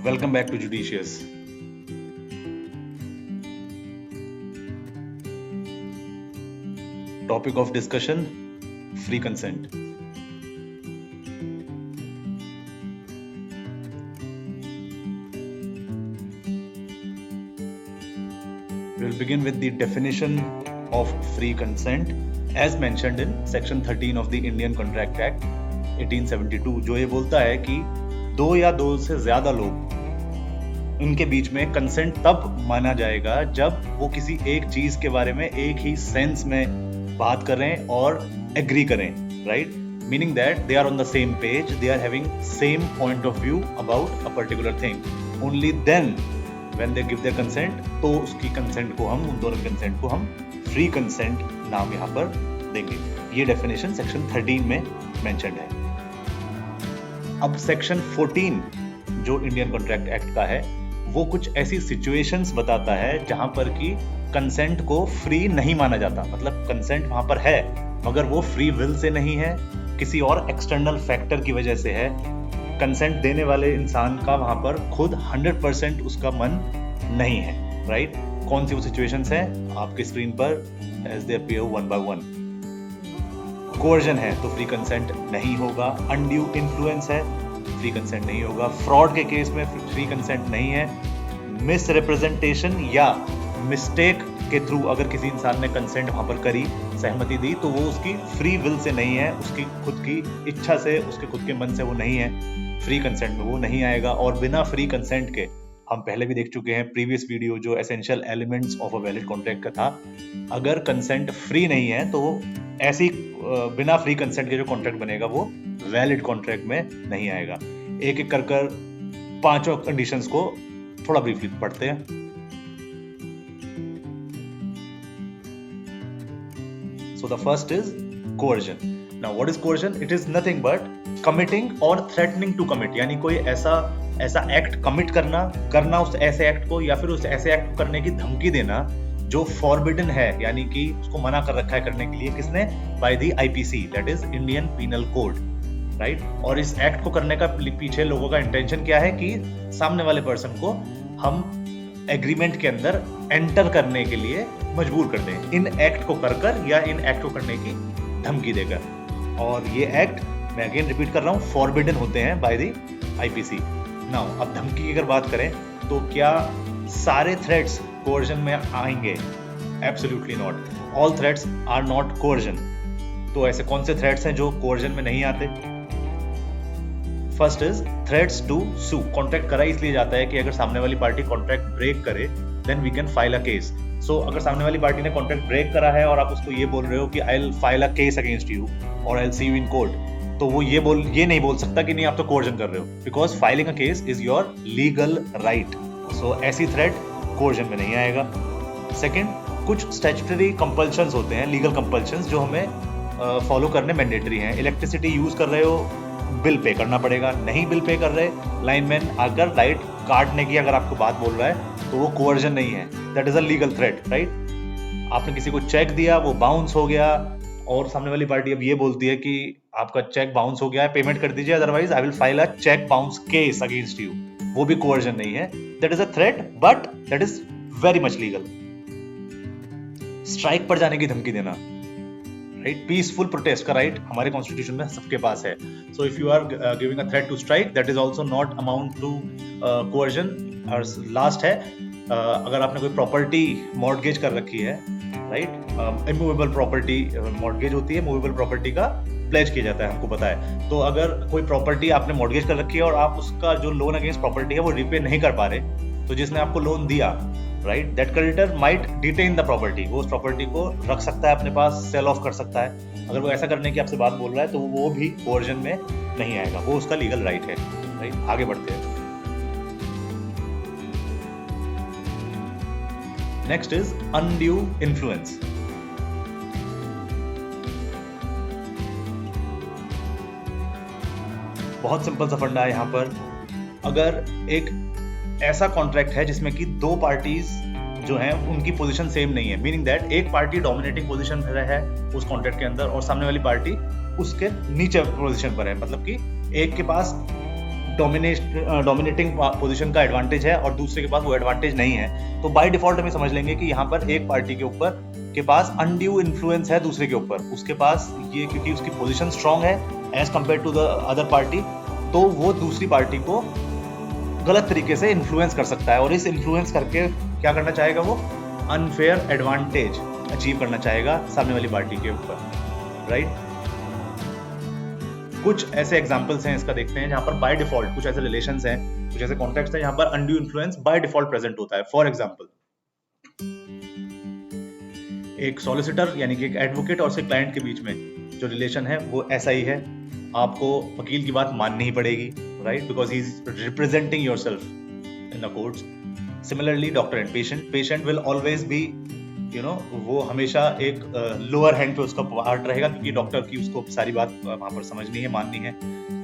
Welcome back to Judicious. Topic of discussion: free consent. We will begin with the definition of free consent as mentioned in section 13 of the Indian Contract Act 1872, जो ये बोलता है कि दो या दो से ज्यादा लोग उनके बीच में कंसेंट तब माना जाएगा जब वो किसी एक चीज के बारे में एक ही सेंस में बात करें और एग्री करें, right? Meaning that they are on the same page, they are having same point of view about a particular thing. Only then when they give their consent, तो उसकी कंसेंट को हम, उन दोनों कंसेंट को हम फ्री कंसेंट नाम यहाँ पर देंगे। ये डेफिनेशन सेक्शन 13 में मेंशन्ड है। अब सेक्शन 14 जो इंडियन कॉन्ट्रैक्ट एक्ट का है, वो कुछ ऐसी सिचुएशंस बताता है जहां पर कि कंसेंट को फ्री नहीं माना जाता। मतलब कंसेंट वहां पर है मगर वो फ्री विल से नहीं है, किसी और एक्सटर्नल फैक्टर की वजह से है। कंसेंट देने वाले इंसान का वहां पर खुद 100% उसका मन नहीं है, राइट? कौन सी वो सिचुएशंस हैं आपके स्क्रीन पर as they appear one by one. Coercion है तो फ्री कंसेंट नहीं होगा। अनड्यू इन्फ्लुएंस है, फ्री कंसेंट नहीं होगा। फ्रॉड के केस में फ्री कंसेंट नहीं है। मिस रिप्रेजेंटेशन या मिस्टेक के थ्रू अगर किसी इंसान ने कंसेंट वहां पर करी, सहमति दी, तो वो उसकी फ्री विल से नहीं है, उसकी खुद की इच्छा से, उसके खुद के मन से वो नहीं है। फ्री कंसेंट में वो नहीं आएगा। और बिना फ्री कंसेंट के, हम पहले भी देख चुके हैं प्रीवियस वीडियो जो essential elements of a valid contract का था, अगर कंसेंट फ्री नहीं है तो ऐसी बिना फ्री कंसेंट के जो कॉन्ट्रैक्ट बनेगा वो वैलिड कॉन्ट्रैक्ट में नहीं आएगा। एक एक कर पांचों कंडीशंस को थोड़ा ब्रीफली पढ़ते हैं। So the first is coercion. Now what is coercion? It is nothing but committing or threatening to commit, यानी कोई ऐसा एक्ट कमिट करना उस ऐसे एक्ट को, या फिर उस ऐसे एक्ट को करने की धमकी देना जो फॉरबिडन है, यानी कि उसको मना कर रखा है करने के लिए। किसने? By the IPC, that is Indian Penal Code, right? और इस एक्ट को करने का पीछे लोगों का इंटेंशन क्या है कि सामने वाले पर्सन को हम एग्रीमेंट के अंदर एंटर करने के लिए मजबूर कर दें, इन एक्ट को कर या इन एक्ट को करने की धमकी देकर। और ये एक्ट, मैं अगेन रिपीट कर रहा हूँ, फॉरबिडन होते हैं बाय द आईपीसी। नाउ अब धमकी की अगर बात करें तो क्या सारे थ्रेट्स कोर्जन में आएंगे? Absolutely not. All threats are not coercion. तो ऐसे कौन से थ्रेट्स हैं जो कोर्जन में नहीं आते? First is threats to sue. Contract करा इसलिए जाता है कि अगर सामने वाली पार्टी कॉन्ट्रैक्ट ब्रेक करे then we can file a case. So अगर सामने वाली पार्टी ने कॉन्ट्रैक्ट ब्रेक करा है और आप उसको ये बोल रहे हो कि I will file a case against you और I will see you in court, तो वो ये नहीं बोल सकता कि नहीं आप तो कोर्जन कर रहे हो, because filing a case is your legal right. So ऐसी थ्रेट कोर्जन में नहीं आएगा। सेकेंड, कुछ स्टैट्यूटरी कंपल्शंस होते हैं, लीगल कंपल्शंस, जो हमें फॉलो करने मैंडेटरी हैं। इलेक्ट्रिसिटी यूज कर रहे हो, बिल पे करना पड़ेगा। नहीं बिल पे कर रहे, लाइनमैन अगर लाइट काटने की अगर आपको बात बोल रहा है तो वो कोवर्जन नहीं है, that is a legal threat, right? आपने किसी को चेक दिया, वो बाउंस हो गया और सामने वाली पार्टी अब ये बोलती है कि आपका चेक बाउंस हो गया है, पेमेंट कर दीजिए, otherwise I will file a cheque bounce case against you. वो भी कोवर्जन नहीं है, that is a threat but that is very much legal. Strike पर जाने की धमकी देना, राइट? पीसफुल प्रोटेस्ट का राइट हमारे कॉन्स्टिट्यूशन में सबके पास है। So if you are giving a threat to strike, that is also not amount to coercion. और लास्ट है, अगर आपने कोई प्रॉपर्टी मॉर्गेज कर रखी है, राइट? इमूवेबल प्रॉपर्टी मॉर्गेज होती है, मूवेबल प्रॉपर्टी का प्लेज किया जाता है, हमको पता है। तो अगर कोई प्रॉपर्टी आपने मॉर्गेज कर रखी है और आप उसका जो लोन अगेंस्ट प्रॉपर्टी है वो रिपे नहीं कर पा रहे, तो जिसने आपको लोन दिया, right, that creditor might detain the property, वो उस प्रॉपर्टी को रख सकता है अपने पास, सेल ऑफ कर सकता है। अगर वो ऐसा करने की आपसे बात बोल रहा है तो वो भी कोवर्जन में नहीं आएगा, वो उसका लीगल राइट है, राइट? आगे बढ़ते हैं। Next is undue influence. बहुत सिंपल सा फंडा है यहाँ पर। अगर एक ऐसा कॉन्ट्रैक्ट है जिसमें कि दो पार्टीज जो हैं उनकी पोजीशन सेम नहीं है, मीनिंग दैट एक पार्टी डोमिनेटिंग पोजीशन पर है उस कॉन्ट्रैक्ट के अंदर और सामने वाली पार्टी उसके नीचे पोजीशन पर है, मतलब कि एक के पास डोमिनेटिंग पोजीशन का एडवांटेज है और दूसरे के पास वो एडवांटेज नहीं है, तो बाय डिफॉल्ट हम समझ लेंगे कि यहाँ पर एक पार्टी के पास अनड्यू इन्फ्लुएंस है दूसरे के ऊपर, उसके पास ये, क्योंकि उसकी पोजीशन स्ट्रांग है as compare to the other party, तो वो दूसरी पार्टी को गलत तरीके से इन्फ्लुएंस कर सकता है और इस इन्फ्लुएंस करके क्या करना चाहेगा, वो अनफेयर एडवांटेज अचीव करना चाहेगा सामने वाली पार्टी के ऊपर, राइट। कुछ ऐसे एग्जांपल्स हैं इसका, देखते हैं, जहां पर बाय डिफॉल्ट कुछ ऐसे रिलेशंस हैं, कुछ ऐसे कॉन्टेक्स्ट हैं जहां पर undue influence by default present होता है। फॉर एग्जांपल, एक सॉलिसिटर यानी कि एक एडवोकेट और उसके क्लाइंट के बीच में जो रिलेशन है वो ऐसा ही है, आपको वकील की बात माननी ही पड़ेगी, right, because he is representing yourself in the courts. Similarly doctor and patient will always be, वो हमेशा एक लोअर हैंड पे उसका पार्ट रहेगा, क्योंकि डॉक्टर की उसको सारी बात वहां पर समझनी है, माननी है।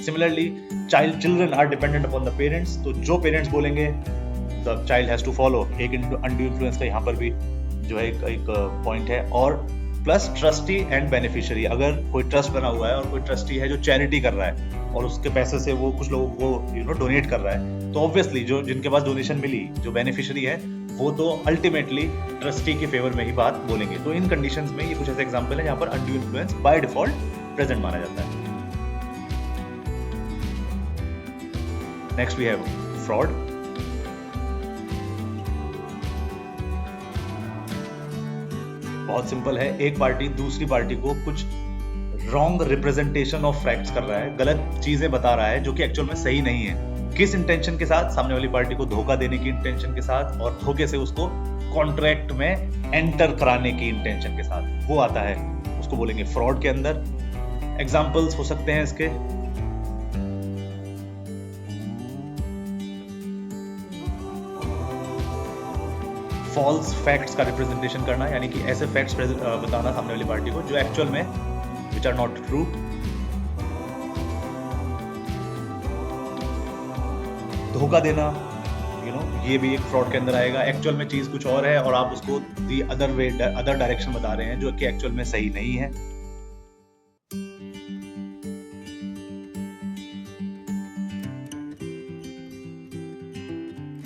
Similarly children are dependent upon the parents, तो जो पेरेंट्स बोलेंगे the child has to follow. एक अनड्यू इन्फ्लुएंस का यहाँ पर भी जो है एक पॉइंट है। और प्लस ट्रस्टी एंड बेनिफिशियरी, अगर कोई ट्रस्ट बना हुआ है और कोई ट्रस्टी है जो चैरिटी कर रहा है और उसके पैसे से वो कुछ लोगों को डोनेट कर रहा है, तो ऑब्वियसली जो जिनके पास डोनेशन मिली, जो बेनिफिशियरी है, वो तो अल्टीमेटली ट्रस्टी के फेवर में ही बात बोलेंगे। तो इन कंडीशंस में ये कुछ ऐसे एग्जांपल है जहां पर undue influence by default present माना जाता है। Next we have fraud. बहुत सिंपल है, एक पार्टी दूसरी पार्टी को कुछ रॉन्ग रिप्रेजेंटेशन ऑफ फैक्ट्स कर रहा है, गलत चीजें बता रहा है जो कि एक्चुअल में सही नहीं है। किस इंटेंशन के साथ? सामने वाली पार्टी को धोखा देने की इंटेंशन के साथ और धोखे से उसको कॉन्ट्रैक्ट में एंटर कराने की इंटेंशन के साथ, वो आता है, उसको बोलेंगे फ्रॉड के अंदर। एग्जांपल्स हो सकते हैं इसके, फॉल्स फैक्ट्स का रिप्रेजेंटेशन करना, यानी कि ऐसे फैक्ट्स बताना सामने वाली पार्टी को जो एक्चुअल में विच आर नॉट ट्रू। धोखा देना, ये भी एक फ्रॉड के अंदर आएगा। एक्चुअल में चीज कुछ और है और आप उसको दी अदर डायरेक्शन बता रहे हैं जो कि एक्चुअल में सही नहीं है।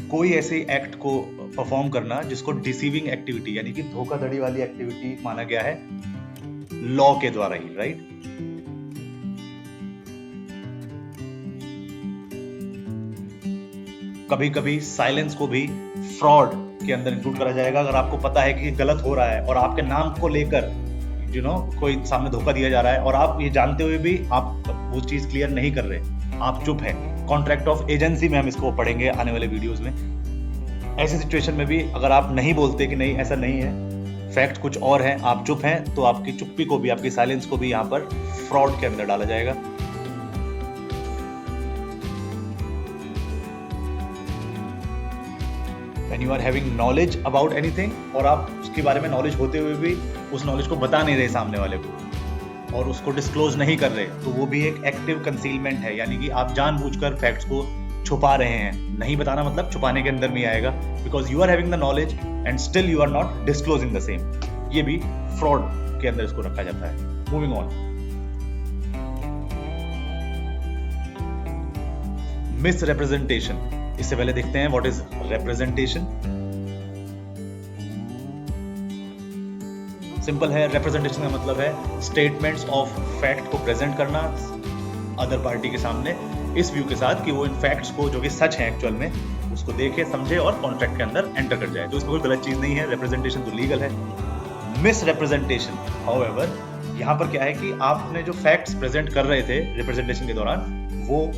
कोई ऐसे एक्ट को परफॉर्म करना जिसको डिसीविंग एक्टिविटी यानी कि धोखाधड़ी वाली एक्टिविटी माना गया है लॉ के द्वारा ही, राइट। कभी कभी साइलेंस को भी फ्रॉड के अंदर इंक्लूड करा जाएगा। अगर आपको पता है कि गलत हो रहा है और आपके नाम को लेकर कोई सामने धोखा दिया जा रहा है और आप ये जानते हुए भी आप वो चीज क्लियर नहीं कर रहे, आप चुप हैं। कॉन्ट्रैक्ट ऑफ एजेंसी में हम इसको पढ़ेंगे आने वाले वीडियोस में। ऐसी सिचुएशन में भी अगर आप नहीं बोलते कि नहीं ऐसा नहीं है, फैक्ट कुछ और है, आप चुप हैं, तो आपकी चुप्पी को भी, आपकी साइलेंस को भी यहाँ पर फ्रॉड के अंदर डाला जाएगा। When you are having knowledge about anything और आप उसके बारे में नॉलेज होते हुए भी उस नॉलेज को बता नहीं रहे सामने वाले को और उसको डिस्क्लोज नहीं कर रहे, तो वो भी एक एक्टिव कंसीलमेंट है, यानी कि आप जानबूझकर फैक्ट्स को छुपा रहे हैं। नहीं बताना मतलब छुपाने के अंदर में आएगा, because you are having the knowledge and still you are not disclosing the same. ये भी फ्रॉड के अंदर इसको रखा जाता है। Moving on, misrepresentation. इससे पहले देखते हैं व्हाट इज रिप्रेजेंटेशन। सिंपल है, रिप्रेजेंटेशन का मतलब है स्टेटमेंट्स ऑफ फैक्ट को प्रेजेंट करना अदर पार्टी के सामने इस व्यू के साथ कि वो इन फैक्ट्स को जो कि सच है एक्चुअल में उसको देखे, समझे और कॉन्ट्रैक्ट के अंदर एंटर कर जाए। तो इसमें कोई गलत चीज नहीं है, रिप्रेजेंटेशन तो लीगल है। मिस रिप्रेजेंटेशन हाउएवर, यहाँ पर क्या है कि आपने जो फैक्ट्स प्रेजेंट कर रहे थे रिप्रेजेंटेशन के दौरान वो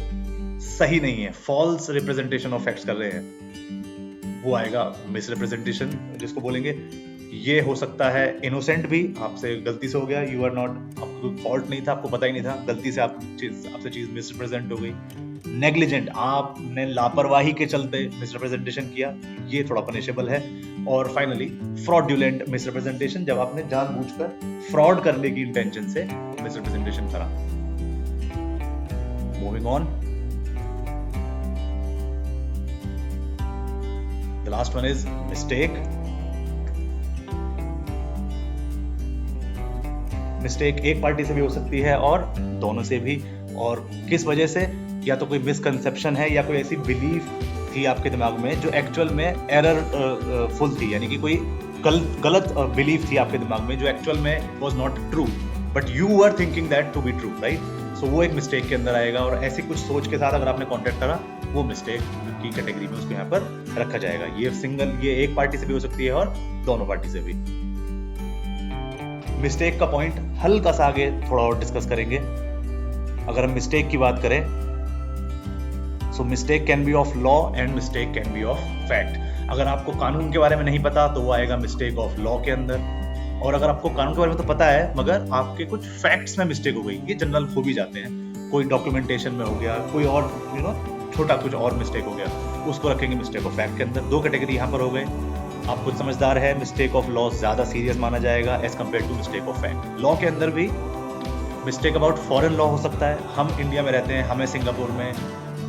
सही नहीं है, फॉल्स रिप्रेजेंटेशन ऑफ फैक्ट्स कर रहे हैं, वो आएगा मिस रिप्रेजेंटेशन, जिसको बोलेंगे। ये हो सकता है इनोसेंट भी, आपसे गलती से हो गया, यू आर नॉट, आपको फॉल्ट नहीं था, आपको पता ही नहीं था, गलती से आपसे चीज मिस रिप्रेजेंट हो गई। नेग्लिजेंट, आपने लापरवाही के चलते मिस रिप्रेजेंटेशन किया, ये थोड़ा पनिशेबल है। और फाइनली फ्रॉडुलेंट मिस रिप्रेजेंटेशन, जब आपने जानबूझकर फ्रॉड करने की इंटेंशन से मिस रिप्रेजेंटेशन करा। Moving on, the last one is mistake. Mistake एक पार्टी से भी हो सकती है और दोनों से भी। और किस वजह से? या तो कोई मिसकंसेप्शन है या कोई ऐसी बिलीफ थी आपके दिमाग में जो एक्चुअल में एरर फुल थी, यानी कि कोई गलत बिलीफ थी आपके दिमाग में जो एक्चुअल में was not true, but you are thinking that to be true, right? So वो एक मिस्टेक के अंदर आएगा, और ऐसी कुछ सोच के साथ अगर आपने कॉन्टैक्ट करा, वो मिस्टेक की कैटेगरी में उसको यहाँ पर रखा जाएगा। ये एक पार्टी से भी हो सकती है और दोनों पार्टी से भी। मिस्टेक का पॉइंट हल्का सा आगे थोड़ा और डिस्कस करेंगे। अगर हम मिस्टेक की बात करें, so mistake can be of law and mistake can be of fact. अगर आपको कानून के बारे में नहीं पता तो वो आएगा मिस्टेक ऑफ लॉ के अंदर, और अगर आपको कानून के बारे में तो पता है मगर आपके कुछ फैक्ट्स में मिस्टेक हो गई, ये जनरल हो भी जाते हैं, कोई डॉक्यूमेंटेशन में हो गया, कोई और छोटा कुछ और मिस्टेक हो गया, उसको रखेंगे मिस्टेक ऑफ फैक्ट के अंदर। दो कैटेगरी यहाँ पर हो गए। आप कुछ समझदार है, मिस्टेक ऑफ लॉ ज्यादा सीरियस माना जाएगा as compare to mistake of fact. Law के अंदर भी मिस्टेक अबाउट फॉरेन लॉ हो सकता है। हम इंडिया में रहते हैं, हमें सिंगापुर में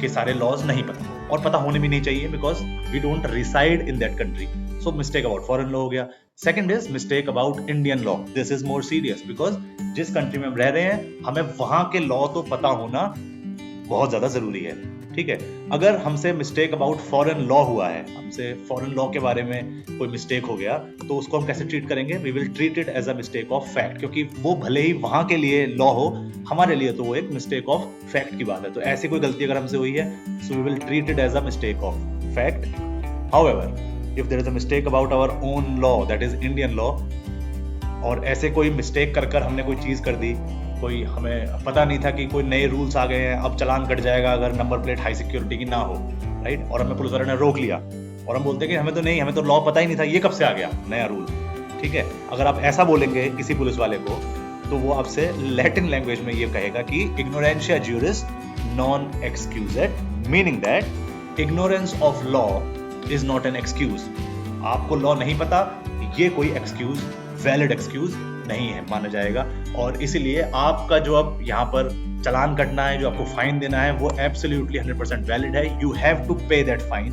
के सारे लॉज नहीं पता, और पता होने भी नहीं चाहिए because we don't reside in that country. So mistake about foreign law हो गया। Second is mistake about Indian law. This is more serious because जिस कंट्री में हम रह रहे हैं हमें वहां के लॉ तो पता होना बहुत ज्यादा जरूरी है, ठीक है? अगर हमसे मिस्टेक अबाउट फॉरेन लॉ हुआ है, हमसे फॉरेन लॉ के बारे में कोई मिस्टेक हो गया, तो उसको हम कैसे ट्रीट करेंगे? We will treat it as a mistake of fact, क्योंकि वो भले ही वहां के लिए लॉ हो, हमारे लिए तो वो एक मिस्टेक ऑफ फैक्ट की बात है। तो ऐसी कोई गलती अगर हमसे हुई है, so we will treat it as a mistake of fact. However, if there is a mistake about our own law, that is Indian law, और ऐसे कोई मिस्टेक कर हमने कोई चीज कर दी, कोई हमें पता नहीं था कि कोई नए रूल्स आ गए हैं, अब चालान कट जाएगा अगर नंबर प्लेट हाई सिक्योरिटी की ना हो, राइट? और हमें पुलिस वाले ने रोक लिया और हम बोलते हैं कि हमें तो लॉ पता ही नहीं था, ये कब से आ गया नया रूल, ठीक है? अगर आप ऐसा बोलेंगे किसी पुलिस वाले को, तो वो आपसे लैटिन लैंग्वेज में ये कहेगा कि ignorantia juris non excusat, meaning that ignorance of law is not an excuse. आपको लॉ नहीं पता, ये कोई एक्सक्यूज, वैलिड एक्सक्यूज नहीं है माना जाएगा। और इसीलिए आपका जो अब यहाँ पर चालान कटना है, जो आपको फाइन देना है, वो एब्सोल्युटली 100% वैलिड है। यू हैव टू पे that fine,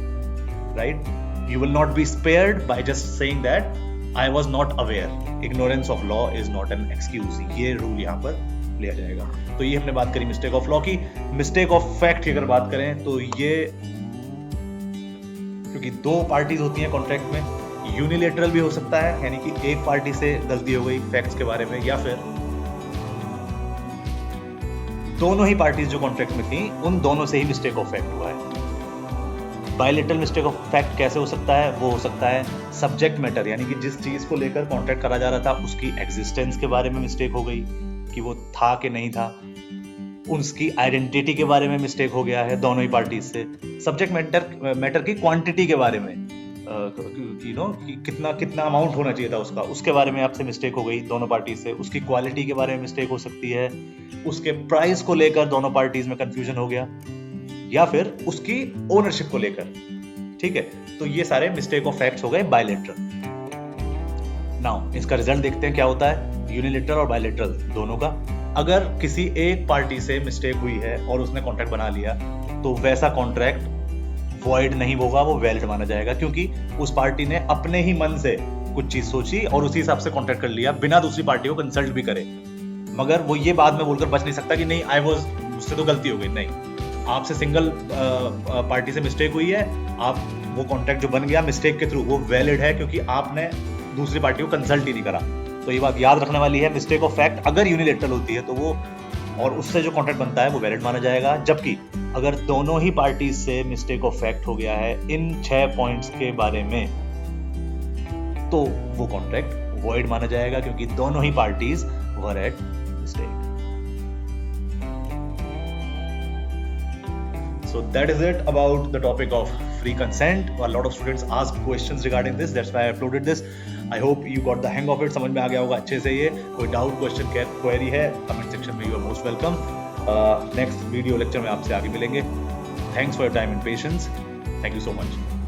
right? You will not be spared by just saying that I was not aware. Ignorance of law is not an excuse, ये रूल यहाँ पर लिया जाएगा। तो ये हमने बात करी मिस्टेक ऑफ लॉ की। मिस्टेक ऑफ फैक्ट की अगर बात करें तो ये, क्योंकि दो पार्टीज होती हैं कॉन्ट्रैक्ट में, यूनिलेटरल भी हो सकता है, यानी कि एक पार्टी से गलती हो गई फैक्ट्स के बारे में, या फिर दोनों ही पार्टीज जो कॉन्ट्रैक्ट में थी उन दोनों से ही मिस्टेक ऑफ फैक्ट हुआ है। बायलेटरल मिस्टेक ऑफ फैक्ट कैसे हो सकता है? वो हो सकता है सब्जेक्ट मैटर, यानी कि जिस चीज को लेकर कॉन्ट्रैक्ट करा जा रहा था उसकी एग्जिस्टेंस के बारे में मिस्टेक हो गई कि वो था कि नहीं था, उसकी आइडेंटिटी के बारे में मिस्टेक हो गया है दोनों ही पार्टीज से, सब्जेक्ट मैटर की क्वांटिटी के बारे में, कि कितना अमाउंट होना चाहिए था उसका, उसके बारे में आपसे मिस्टेक हो गई दोनों पार्टी से, उसकी क्वालिटी के बारे में मिस्टेक हो सकती है, उसके प्राइस को लेकर दोनों पार्टीज में कंफ्यूजन हो गया, या फिर उसकी ओनरशिप को लेकर, ठीक है? तो ये सारे मिस्टेक ऑफ फैक्ट्स हो गए बायलेटरल। नाउ इसका रिजल्ट देखते हैं क्या होता है यूनिलेटरल और बायलेटरल दोनों का। अगर किसी एक पार्टी से मिस्टेक हुई है और उसने कॉन्ट्रैक्ट बना लिया, तो वैसा कॉन्ट्रैक्ट वॉइड नहीं होगा, वो वैलिड माना जाएगा, क्योंकि उस पार्टी ने अपने ही मन से कुछ चीज सोची और उसी हिसाब से कॉन्ट्रैक्ट कर लिया बिना दूसरी पार्टी को कंसल्ट भी करे। मगर वो ये बाद में बोलकर बच नहीं सकता कि नहीं मुझसे तो गलती हो गई। नहीं, आपसे सिंगल पार्टी से मिस्टेक हुई है, आप वो कॉन्ट्रैक्ट जो बन गया मिस्टेक के थ्रू, वो वैलिड है क्योंकि आपने दूसरी पार्टी को कंसल्ट ही नहीं करा। तो ये बात याद रखने वाली है। मिस्टेक ऑफ फैक्ट अगर यूनिलेटरल होती है तो वो, और उससे जो कॉन्ट्रैक्ट बनता है वो वैलिड माना जाएगा, जबकि अगर दोनों ही पार्टीज से मिस्टेक ऑफ फैक्ट हो गया है इन 6 पॉइंट्स के बारे में, तो वो कॉन्ट्रैक्ट वॉइड माना जाएगा, क्योंकि दोनों ही parties were at mistake. So that is it about the topic of free consent. A lot of students ask questions regarding this. That's why I uploaded this. I hope you got the hang of it. समझ में आ गया होगा अच्छे से। ये कोई doubt, question, query है, comment section में, you are most welcome. Next video lecture में आपसे आगे मिलेंगे। Thanks for your time and patience. Thank you so much.